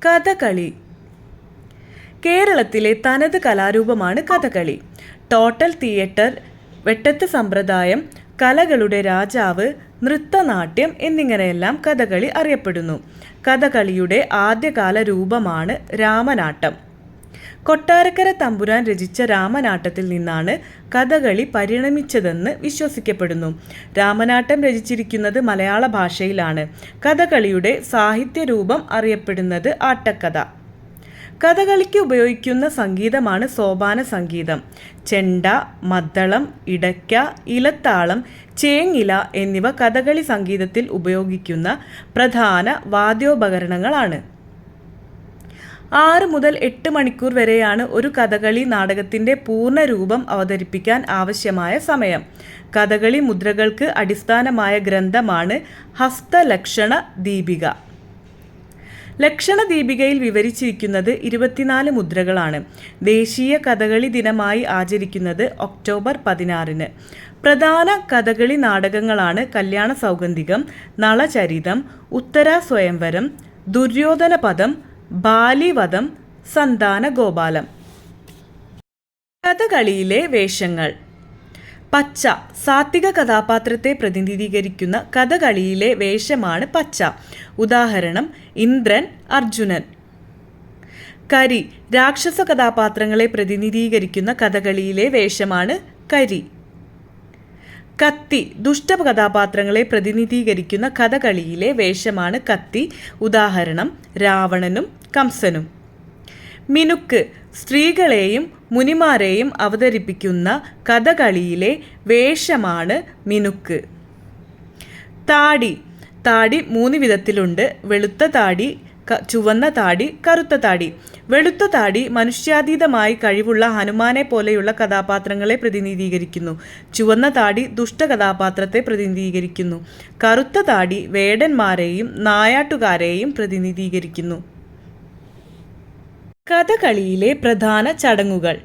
കഥകളി. കേരളത്തിലെ തനത് കലാരൂപമാണ് കഥകളി. ടോട്ടൽ തിയേറ്റർ, വെട്ടത്ത് സമ്പ്രദായം, കലകളുടെ രാജാവ്, നൃത്തനാട്യം എന്നിങ്ങനെയെല്ലാം കഥകളി അറിയപ്പെടുന്നു. കഥകളിയുടെ ആദ്യകാല രൂപമാണ് രാമനാട്ടം. കൊട്ടാരക്കര തമ്പുരാൻ രചിച്ച രാമനാട്ടത്തിൽ നിന്നാണ് കഥകളി പരിണമിച്ചതെന്ന് വിശ്വസിക്കപ്പെടുന്നു. രാമനാട്ടം രചിച്ചിരിക്കുന്നത് മലയാള ഭാഷയിലാണ്. കഥകളിയുടെ സാഹിത്യരൂപം അറിയപ്പെടുന്നത് ആട്ടക്കഥ. കഥകളിക്ക് ഉപയോഗിക്കുന്ന സംഗീതമാണ് സോപാന സംഗീതം. ചെണ്ട, മദ്ദളം, ഇടയ്ക്ക, ഇലത്താളം, ചേങ്ങില എന്നിവ കഥകളി സംഗീതത്തിൽ ഉപയോഗിക്കുന്ന പ്രധാന വാദ്യോപകരണങ്ങളാണ്. 6 മുതൽ 8 മണിക്കൂർ വരെയാണ് ഒരു കഥകളി നാടകത്തിൻ്റെ പൂർണ്ണരൂപം അവതരിപ്പിക്കാൻ ആവശ്യമായ സമയം. കഥകളി മുദ്രകൾക്ക് അടിസ്ഥാനമായ ഗ്രന്ഥമാണ് ഹസ്തലക്ഷണ ദീപിക. ലക്ഷണ ദീപികയിൽ വിവരിച്ചിരിക്കുന്നത് 24 മുദ്രകളാണ്. ദേശീയ കഥകളി ദിനമായി ആചരിക്കുന്നത് ഒക്ടോബർ 16-ന്. പ്രധാന കഥകളി നാടകങ്ങളാണ് കല്യാണ സൗഗന്ധികം, നളചരിതം, ഉത്തരാ സ്വയംവരം, ദുര്യോധനപദം, ബാലിവധം, സന്താന ഗോപാലം. കഥകളിയിലെ വേഷങ്ങൾ. പച്ച, സാത്വിക കഥാപാത്രത്തെ പ്രതിനിധീകരിക്കുന്ന കഥകളിയിലെ വേഷമാണ് പച്ച. ഉദാഹരണം ഇന്ദ്രൻ, അർജുനൻ. കരി, രാക്ഷസ കഥാപാത്രങ്ങളെ പ്രതിനിധീകരിക്കുന്ന കഥകളിയിലെ വേഷമാണ് കരി. കത്തി, ദുഷ്ട കഥാപാത്രങ്ങളെ പ്രതിനിധീകരിക്കുന്ന കഥകളിയിലെ വേഷമാണ് കത്തി. ഉദാഹരണം രാവണനും കംസനും. മിനുക്ക്, സ്ത്രീകളെയും മുനിമാരെയും അവതരിപ്പിക്കുന്ന കഥകളിയിലെ വേഷമാണ് മിനുക്ക്. താടി. താടി 3 വിധത്തിലുണ്ട്: വെളുത്ത താടി, ചുവന്ന താടി, കറുത്ത താടി. വെളുത്ത താടി മനുഷ്യാതീതമായി കഴിവുള്ള ഹനുമാനെ പോലെയുള്ള കഥാപാത്രങ്ങളെ പ്രതിനിധീകരിക്കുന്നു. ചുവന്ന താടി ദുഷ്ട കഥാപാത്രത്തെ പ്രതിനിധീകരിക്കുന്നു. കറുത്ത താടി വേടന്മാരെയും നായാട്ടുകാരെയും പ്രതിനിധീകരിക്കുന്നു. കഥകളിയിലെ പ്രധാന ചടങ്ങുകൾ.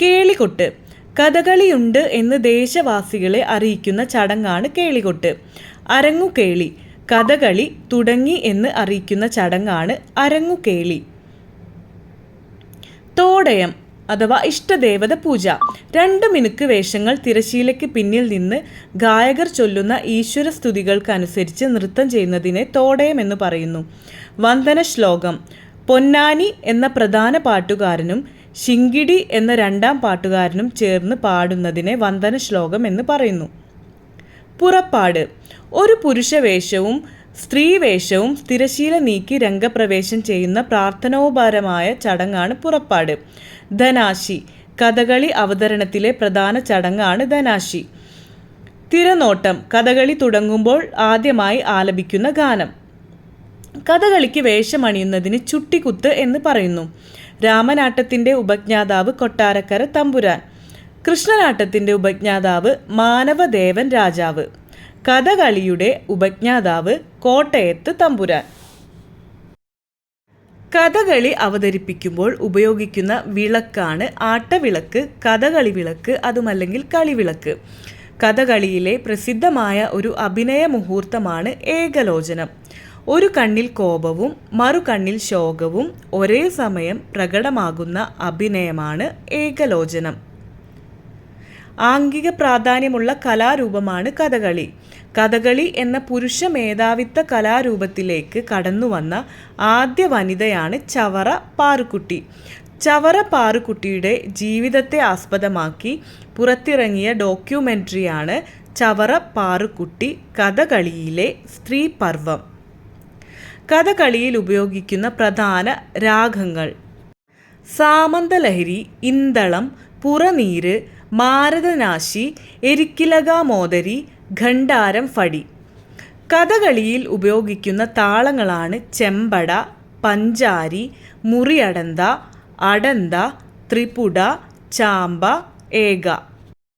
കേളികൊട്ട്. കഥകളിയുണ്ട് എന്ന് ദേശവാസികളെ അറിയിക്കുന്ന ചടങ്ങാണ് കേളികൊട്ട്. അരങ്ങുകേളി. കഥകളി തുടങ്ങി എന്ന് അറിയിക്കുന്ന ചടങ്ങാണ് അരങ്ങുകേളി. തോടയം അഥവാ ഇഷ്ടദേവത പൂജ. 2 മിനുക്ക് വേഷങ്ങൾ തിരശീലയ്ക്ക് പിന്നിൽ നിന്ന് ഗായകർ ചൊല്ലുന്ന ഈശ്വര സ്തുതികൾക്കനുസരിച്ച് നൃത്തം ചെയ്യുന്നതിനെ തോടയം എന്ന് പറയുന്നു. വന്ദന ശ്ലോകം. പൊന്നാനി എന്ന പ്രധാന പാട്ടുകാരനും ശിങ്കിടി എന്ന 2ാം പാട്ടുകാരനും ചേർന്ന് പാടുന്നതിനെ വന്ദന ശ്ലോകം എന്ന് പറയുന്നു. പുറപ്പാട്. ഒരു പുരുഷവേഷവും സ്ത്രീവേഷവും തിരശീല നീക്കി രംഗപ്രവേശം ചെയ്യുന്ന പ്രാർത്ഥനോപരമായ ചടങ്ങാണ് പുറപ്പാട്. ധനാശി. കഥകളി അവതരണത്തിലെ പ്രധാന ചടങ്ങാണ് ധനാശി. തിരനോട്ടം. കഥകളി തുടങ്ങുമ്പോൾ ആദ്യമായി ആലപിക്കുന്ന ഗാനം. കഥകളിക്ക് വേഷമണിയുന്നതിന് ചുട്ടിക്കുത്ത് എന്ന് പറയുന്നു. രാമനാട്ടത്തിൻ്റെ ഉപജ്ഞാതാവ് കൊട്ടാരക്കര തമ്പുരാൻ. കൃഷ്ണനാട്ടത്തിൻ്റെ ഉപജ്ഞാതാവ് മാനവദേവൻ രാജാവ്. കഥകളിയുടെ ഉപജ്ഞാതാവ് കോട്ടയത്ത് തമ്പുരാൻ. കഥകളി അവതരിപ്പിക്കുമ്പോൾ ഉപയോഗിക്കുന്ന വിളക്കാണ് ആട്ടവിളക്ക്, കഥകളി വിളക്ക്, അതുമല്ലെങ്കിൽ കളിവിളക്ക്. കഥകളിയിലെ പ്രസിദ്ധമായ ഒരു അഭിനയ മുഹൂർത്തമാണ് ഏകലോചനം. ഒരു കണ്ണിൽ കോപവും മറുകണ്ണിൽ ശോകവും ഒരേ സമയം പ്രകടമാകുന്ന അഭിനയമാണ് ഏകലോചനം. ആംഗിക പ്രാധാന്യമുള്ള കലാരൂപമാണ് കഥകളി. കഥകളി എന്ന പുരുഷ മേധാവിത്വ കലാരൂപത്തിലേക്ക് കടന്നുവന്ന ആദ്യ വനിതയാണ് ചവറ പാറുക്കുട്ടി. ചവറ പാറുക്കുട്ടിയുടെ ജീവിതത്തെ ആസ്പദമാക്കി പുറത്തിറങ്ങിയ ഡോക്യുമെൻ്ററിയാണ് ചവറ പാറുക്കുട്ടി കഥകളിയിലെ സ്ത്രീപർവം. കഥകളിയിൽ ഉപയോഗിക്കുന്ന പ്രധാന രാഗങ്ങൾ: സാമന്തലഹരി, ഇന്തളം, പുറനീര്, മാരതനാശി, എരിക്കിലകാമോദരി, ഖണ്ഡാരം, ഫടി. കഥകളിയിൽ ഉപയോഗിക്കുന്ന താളങ്ങളാണ് ചെമ്പട, പഞ്ചാരി, മുറിയടന്ത, അടന്ത, ത്രിപുട, ചാമ്പ, ഏക.